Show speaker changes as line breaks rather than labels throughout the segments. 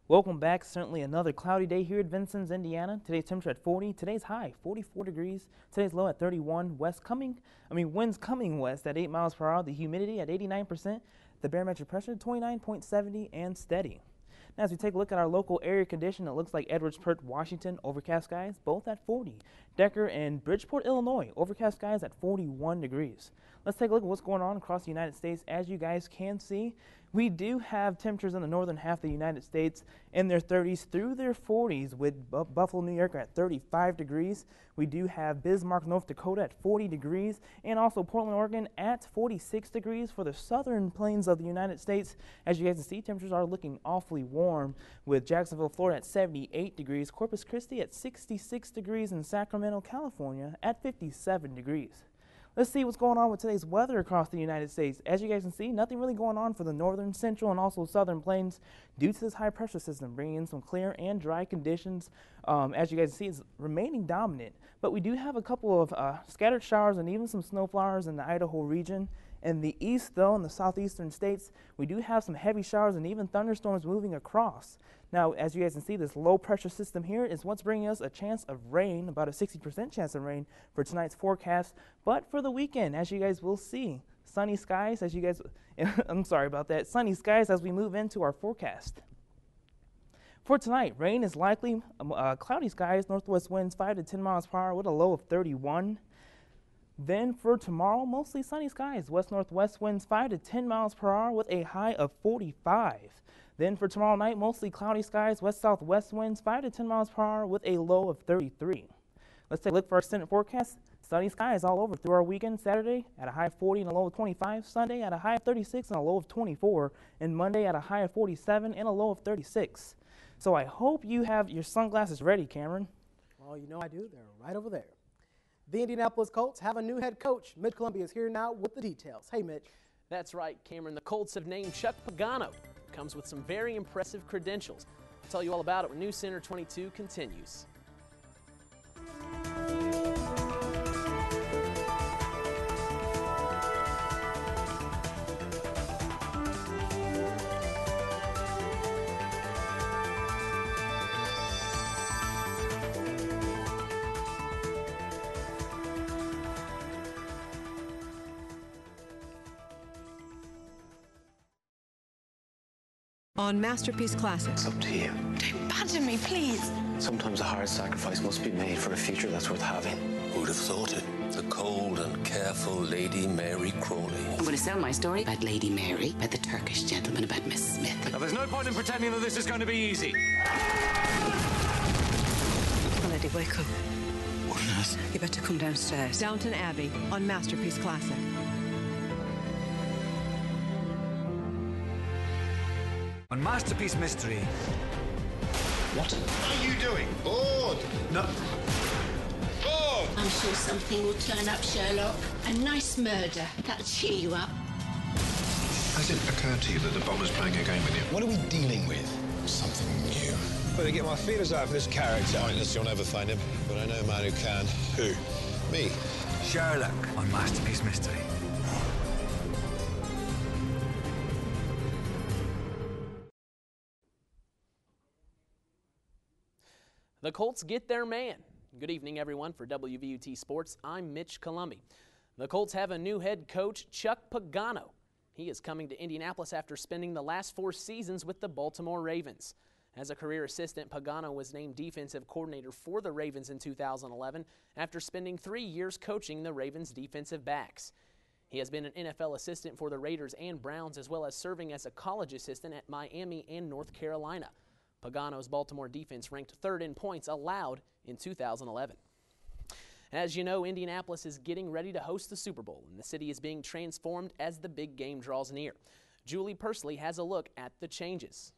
Welcome back. Certainly another cloudy day here at Vincennes, Indiana. Today's temperature at 40. Today's high, 44 degrees. Today's low at 31. Winds coming west at 8 miles per hour. The humidity at 89%. The barometric pressure 29.70 and steady. Now, as we take a look at our local area condition, it looks like Edwardsport, Washington, overcast skies, both at 40. Decker and Bridgeport, Illinois, overcast skies at 41 degrees. Let's take a look at what's going on across the United States. As you guys can see, we do have temperatures in the northern half of the United States in their 30s through their 40s, with Buffalo, New York at 35 degrees. We do have Bismarck, North Dakota at 40 degrees, and also Portland, Oregon at 46 degrees for the southern plains of the United States. As you guys can see, temperatures are looking awfully warm, with Jacksonville, Florida at 78 degrees, Corpus Christi at 66 degrees, and Sacramento, California at 57 degrees. Let's see what's going on with today's weather across the United States. As you guys can see, nothing really going on for the northern, central, and also southern plains due to this high pressure system bringing in some clear and dry conditions. As you guys can see, it's remaining dominant, but we do have a couple of scattered showers and even some snow flowers in the Idaho region. In the east, though, in the southeastern states, we do have some heavy showers and even thunderstorms moving across. Now, as you guys can see, this low pressure system here is what's bringing us a chance of rain, about a 60% chance of rain for tonight's forecast. But for the weekend, as you guys will see, sunny skies as you guys, I'm sorry about that, sunny skies as we move into our forecast. For tonight, rain is likely, cloudy skies, northwest winds 5 to 10 miles per hour with a low of 31. Then for tomorrow, mostly sunny skies, west-northwest winds 5 to 10 miles per hour with a high of 45. Then for tomorrow night, mostly cloudy skies, west-southwest winds 5 to 10 miles per hour with a low of 33. Let's take a look for our extended forecast. Sunny skies all over through our weekend. Saturday at a high of 40 and a low of 25. Sunday at a high of 36 and a low of 24. And Monday at a high of 47 and a low of 36. So I hope you have your sunglasses ready, Cameron.
Well, you know I do. They're right over there. The Indianapolis Colts have a new head coach. Mitch Columbia is here now with the details. Hey, Mitch.
That's right, Cameron. The Colts have named Chuck Pagano. Comes with some very impressive credentials. I'll tell you all about it when News Center 22 continues.
On Masterpiece Classic.
It's up to you.
Don't abandon me, please.
Sometimes a hard sacrifice must be made for a future that's worth having.
Who'd have thought it? The cold and careful Lady Mary Crawley.
I'm going to sell my story about Lady Mary, about the Turkish gentleman, about Miss Smith.
Now, there's no point in pretending that this is going to be easy.
Well, Lady, wake up.
What on earth?
You better come downstairs.
Downton Abbey on Masterpiece Classic.
On Masterpiece Mystery.
What are you doing? Bored?
No.
Bored!
I'm sure something will turn up, Sherlock. A nice murder. That'll cheer you up.
Has it occurred to you that the bomber's playing a game with you?
What are we dealing with? Something new.
Better get my feelers out for this character.
Pointless, you'll never find him. But I know a man who can. Who? Me.
Sherlock on Masterpiece Mystery.
The Colts get their man. Good evening, everyone. For WVUT Sports, I'm Mitch Columbia. The Colts have a new head coach, Chuck Pagano. He is coming to Indianapolis after spending the last 4 seasons with the Baltimore Ravens. As a career assistant, Pagano was named defensive coordinator for the Ravens in 2011 after spending 3 years coaching the Ravens' defensive backs. He has been an NFL assistant for the Raiders and Browns, as well as serving as a college assistant at Miami and North Carolina. Pagano's Baltimore defense ranked 3rd in points allowed in 2011. As you know, Indianapolis is getting ready to host the Super Bowl, and the city is being transformed as the big game draws near. Julie Persley has a look at the changes.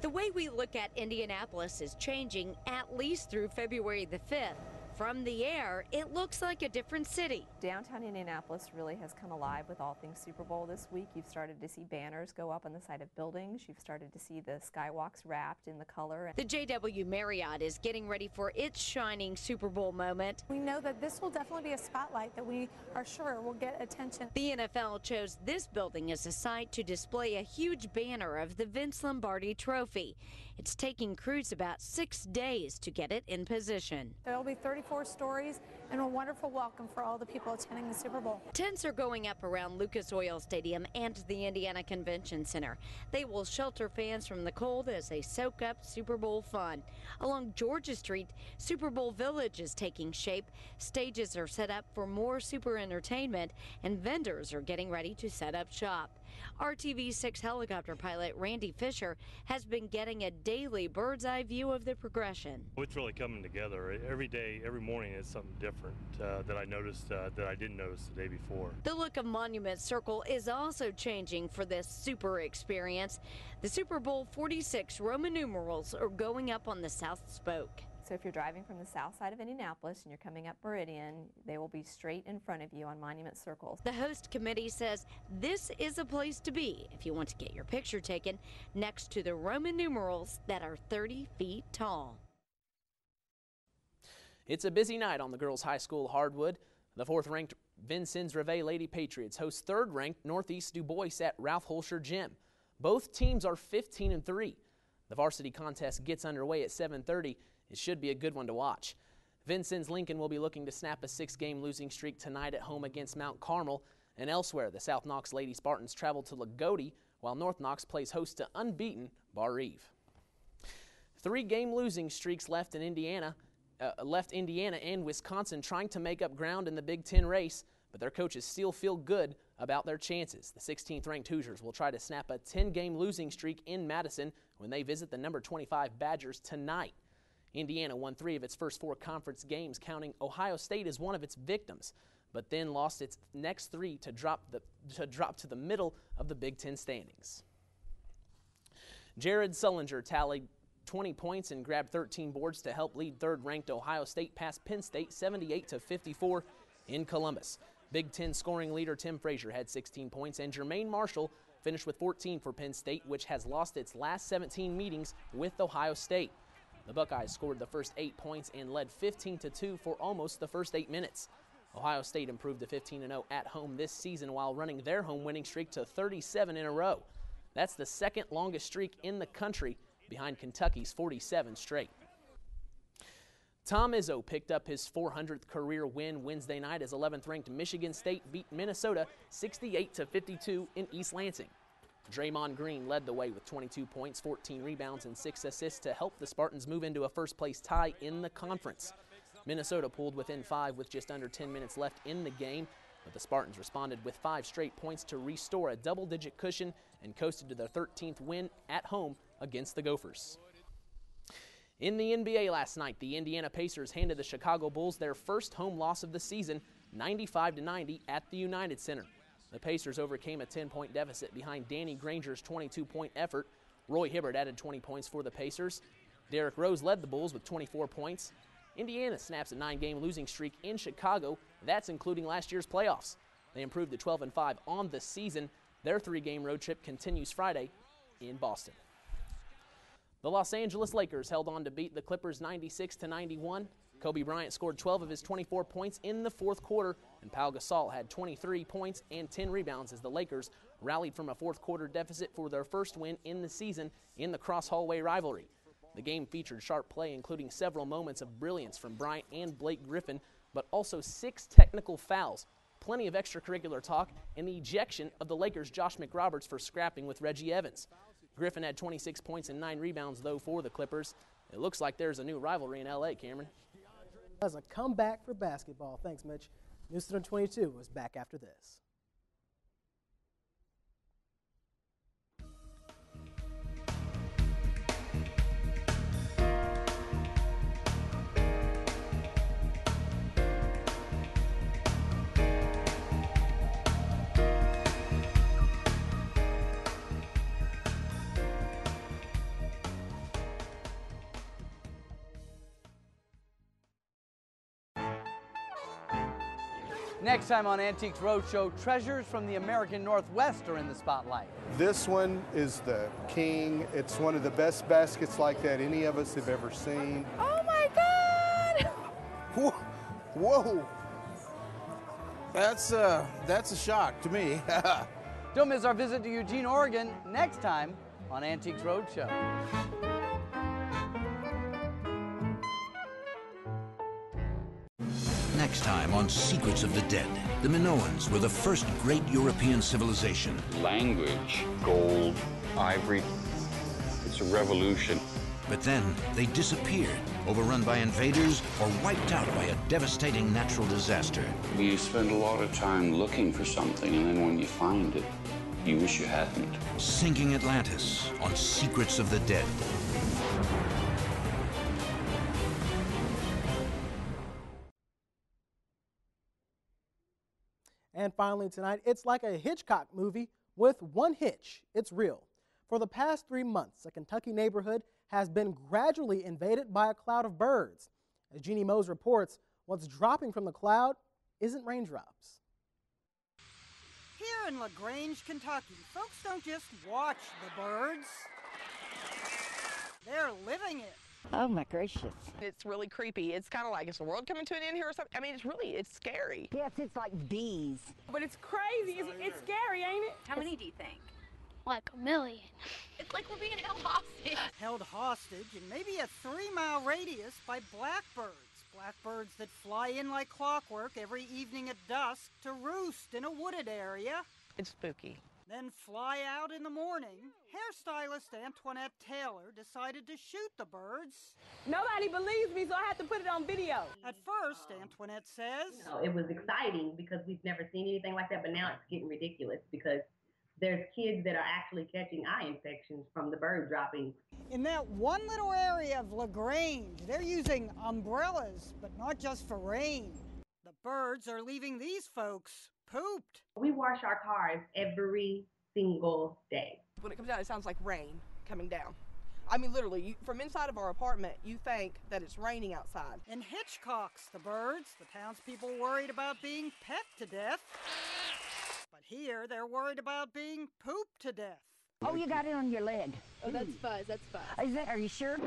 The way we look at Indianapolis is changing at least through February the 5th. from the air, it looks like a different city.
Downtown Indianapolis really has come alive with all things Super Bowl this week. You've started to see banners go up on the side of buildings. You've started to see the skywalks wrapped in the color.
The JW Marriott is getting ready for its shining Super Bowl moment.
We know that this will definitely be a spotlight that we are sure will get attention.
The NFL chose this building as a site to display a huge banner of the Vince Lombardi Trophy. It's taking crews about 6 days to get it in position.
There will be 34 stories and a wonderful welcome for all the people attending the Super Bowl.
Tents are going up around Lucas Oil Stadium and the Indiana Convention Center. They will shelter fans from the cold as they soak up Super Bowl fun. Along Georgia Street, Super Bowl Village is taking shape. Stages are set up for more super entertainment, and vendors are getting ready to set up shop. RTV6 helicopter pilot Randy Fisher has been getting a daily bird's eye view of the progression.
It's really coming together. Every day, every morning, it's something different that I noticed that I didn't notice the day before.
The look of Monument Circle is also changing for this super experience. The Super Bowl 46 Roman numerals are going up on the South Spoke.
So if you're driving from the south side of Indianapolis and you're coming up Meridian, they will be straight in front of you on Monument Circle.
The host committee says this is a place to be if you want to get your picture taken next to the Roman numerals that are 30 feet tall.
It's a busy night on the girls' high school hardwood. The 4th-ranked Vincennes-Reveille Lady Patriots host 3rd-ranked Northeast Du Bois at Ralph Holscher Gym. Both teams are 15-3. The varsity contest gets underway at 7:30. It should be a good one to watch. Vincennes Lincoln will be looking to snap a 6-game losing streak tonight at home against Mount Carmel. And elsewhere, the South Knox Lady Spartans travel to Lagodi, while North Knox plays host to unbeaten Bar Eve. 3-game losing streaks left Indiana and Wisconsin trying to make up ground in the Big Ten race, but their coaches still feel good about their chances. The 16th-ranked Hoosiers will try to snap a 10-game losing streak in Madison when they visit the number 25 Badgers tonight. Indiana won 3 of its first 4 conference games, counting Ohio State as one of its victims, but then lost its next 3 to drop to the middle of the Big Ten standings. Jared Sullinger tallied 20 points and grabbed 13 boards to help lead 3rd-ranked Ohio State past Penn State 78-54 in Columbus. Big Ten scoring leader Tim Frazier had 16 points, and Jermaine Marshall finished with 14 for Penn State, which has lost its last 17 meetings with Ohio State. The Buckeyes scored the first 8 points and led 15-2 for almost the first 8 minutes. Ohio State improved to 15-0 at home this season while running their home winning streak to 37 in a row. That's the 2nd longest streak in the country, behind Kentucky's 47 straight. Tom Izzo picked up his 400th career win Wednesday night as 11th-ranked Michigan State beat Minnesota 68-52 in East Lansing. Draymond Green led the way with 22 points, 14 rebounds, and 6 assists to help the Spartans move into a first-place tie in the conference. Minnesota pulled within 5 with just under 10 minutes left in the game, but the Spartans responded with 5 straight points to restore a double-digit cushion and coasted to their 13th win at home against the Gophers. In the NBA last night, the Indiana Pacers handed the Chicago Bulls their first home loss of the season, 95-90 at the United Center. The Pacers overcame a 10-point deficit behind Danny Granger's 22-point effort. Roy Hibbert added 20 points for the Pacers. Derrick Rose led the Bulls with 24 points. Indiana snaps a 9-game losing streak in Chicago. That's including last year's playoffs. They improved to 12-5 on the season. Their 3-game road trip continues Friday in Boston. The Los Angeles Lakers held on to beat the Clippers 96-91. Kobe Bryant scored 12 of his 24 points in the 4th quarter, and Pau Gasol had 23 points and 10 rebounds as the Lakers rallied from a 4th quarter deficit for their first win in the season in the cross-hallway rivalry. The game featured sharp play, including several moments of brilliance from Bryant and Blake Griffin, but also 6 technical fouls, plenty of extracurricular talk, and the ejection of the Lakers' Josh McRoberts for scrapping with Reggie Evans. Griffin had 26 points and 9 rebounds, though, for the Clippers. It looks like there's a new rivalry in L.A., Cameron.
As a comeback for basketball. Thanks, Mitch. News 22 is back after this.
Next time on Antiques Roadshow, treasures from the American Northwest are in the spotlight.
This one is the king. It's one of the best baskets like that any of us have ever seen.
Oh my God!
Whoa! That's a shock to me.
Don't miss our visit to Eugene, Oregon, next time on Antiques Roadshow.
Next time on Secrets of the Dead, the Minoans were the first great European civilization.
Language, gold, ivory, it's a revolution.
But then they disappeared, overrun by invaders or wiped out by a devastating natural disaster.
You spend a lot of time looking for something, and then when you find it, you wish you hadn't.
Sinking Atlantis on Secrets of the Dead.
And finally tonight, it's like a Hitchcock movie with one hitch. It's real. For the past 3 months, a Kentucky neighborhood has been gradually invaded by a cloud of birds. As Jeannie Mose reports, what's dropping from the cloud isn't raindrops.
Here in LaGrange, Kentucky, folks don't just watch the birds. They're living it.
Oh my gracious.
It's really creepy. It's kind of like, is the world coming to an end here or something? I mean, it's scary.
Yes, it's like bees.
But it's crazy. It's scary, ain't it?
How many do you think?
Like a million.
It's like we're being held hostage.
Held hostage in maybe a 3-mile radius by blackbirds. Blackbirds that fly in like clockwork every evening at dusk to roost in a wooded area.
It's spooky.
Then fly out in the morning. Hairstylist Antoinette Taylor decided to shoot the birds.
Nobody believes me, so I had to put it on video.
At first, Antoinette says,
it was exciting because we've never seen anything like that, but now it's getting ridiculous because there's kids that are actually catching eye infections from the bird droppings.
In that one little area of LaGrange, they're using umbrellas, but not just for rain. The birds are leaving these folks pooped.
We wash our cars every single day.
When it comes down, it sounds like rain coming down. I mean, literally, from inside of our apartment, you think that it's raining outside.
In Hitchcock's The Birds, the townspeople worried about being pecked to death. But here, they're worried about being pooped to death.
Oh, you got it on your leg.
Oh, that's fuzz. That's fuzz.
Are you sure?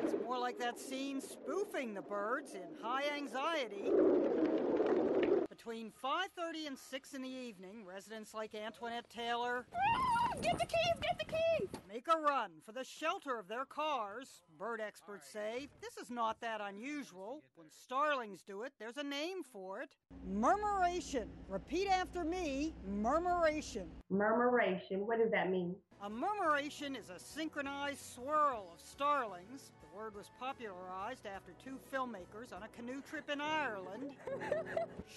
It's more like that scene spoofing the birds in High Anxiety. Between 5:30 and 6 in the evening, residents like Antoinette Taylor
Get the keys! Get the keys!
make a run for the shelter of their cars. Bird experts say this is not that unusual. When starlings do it, there's a name for it. Murmuration. Repeat after me, murmuration.
Murmuration, what does that mean?
A murmuration is a synchronized swirl of starlings. The word was popularized after 2 filmmakers on a canoe trip in Ireland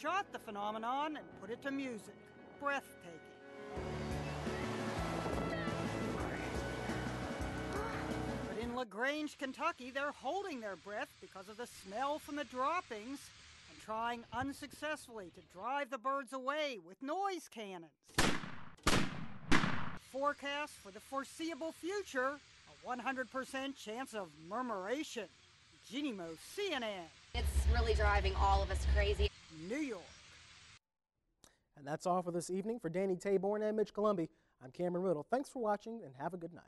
shot the phenomenon and put it to music. Breathtaking. But in LaGrange, Kentucky, they're holding their breath because of the smell from the droppings and trying unsuccessfully to drive the birds away with noise cannons. Forecast for the foreseeable future, a 100% chance of murmuration. Jeannie Mose, CNN.
It's really driving all of us crazy.
New York.
And that's all for this evening. For Danny Taborn and Mitch Columbi, I'm Cameron Riddle. Thanks for watching and have a good night.